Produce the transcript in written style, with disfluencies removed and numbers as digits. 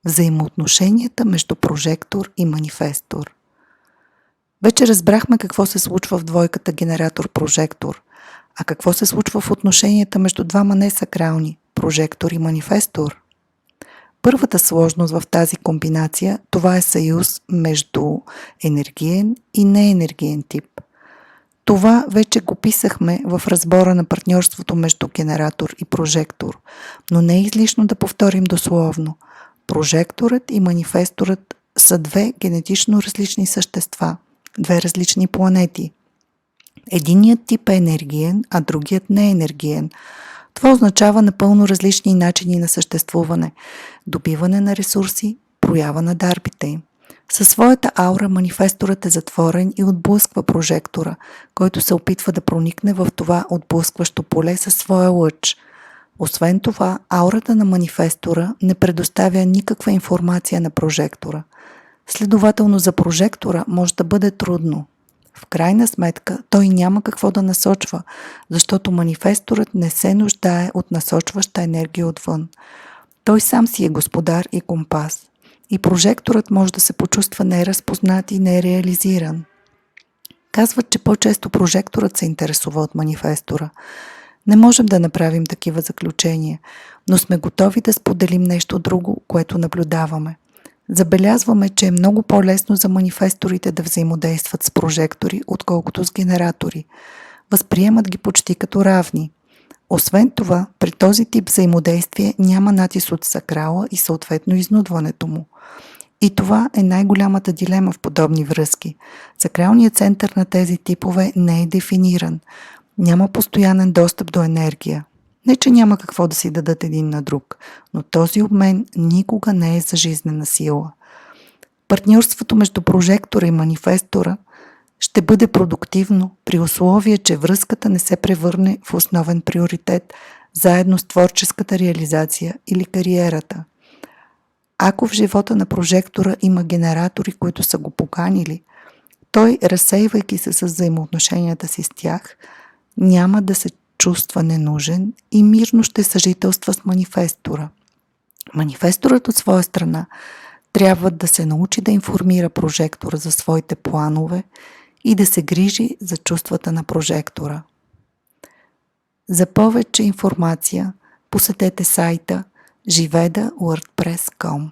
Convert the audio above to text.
Взаимоотношенията между прожектор и манифестор. Вече разбрахме какво се случва в двойката генератор-прожектор, а какво се случва в отношенията между двама несакрални – прожектор и манифестор. Първата сложност в тази комбинация – това е съюз между енергиен и неенергиен тип. Това вече го писахме в разбора на партньорството между генератор и прожектор, но не е излишно да повторим дословно. Прожекторът и манифесторът са две генетично различни същества, две различни планети. Единият тип е енергиен, а другият не е енергиен. Това означава напълно различни начини на съществуване, добиване на ресурси, проява на дарбите им. Със своята аура манифесторът е затворен и отблъсква прожектора, който се опитва да проникне в това отблъскващо поле със своя лъч. Освен това, аурата на манифестора не предоставя никаква информация на прожектора. Следователно за прожектора може да бъде трудно. В крайна сметка той няма какво да насочва, защото манифесторът не се нуждае от насочваща енергия отвън. Той сам си е господар и компас. И прожекторът може да се почувства неразпознат и нереализиран. Казват, че по-често прожекторът се интересува от манифестора. Не можем да направим такива заключения, но сме готови да споделим нещо друго, което наблюдаваме. Забелязваме, че е много по-лесно за манифесторите да взаимодействат с прожектори, отколкото с генератори. Възприемат ги почти като равни. Освен това, при този тип взаимодействие няма натиск от сакрала и съответно изнудването му. И това е най-голямата дилема в подобни връзки. Сакралният център на тези типове не е дефиниран. Няма постоянен достъп до енергия. Не, че няма какво да си дадат един на друг, но този обмен никога не е за жизнена сила. Партньорството между прожектора и манифестора ще бъде продуктивно при условие, че връзката не се превърне в основен приоритет заедно с творческата реализация или кариерата. Ако в живота на прожектора има генератори, които са го поканили, той, разсейвайки се с взаимоотношенията си с тях, няма да се чувства ненужен и мирно ще съжителства с манифестора. Манифесторът от своя страна трябва да се научи да информира прожектора за своите планове и да се грижи за чувствата на прожектора. За повече информация посетете сайта jiveda.wordpress.com.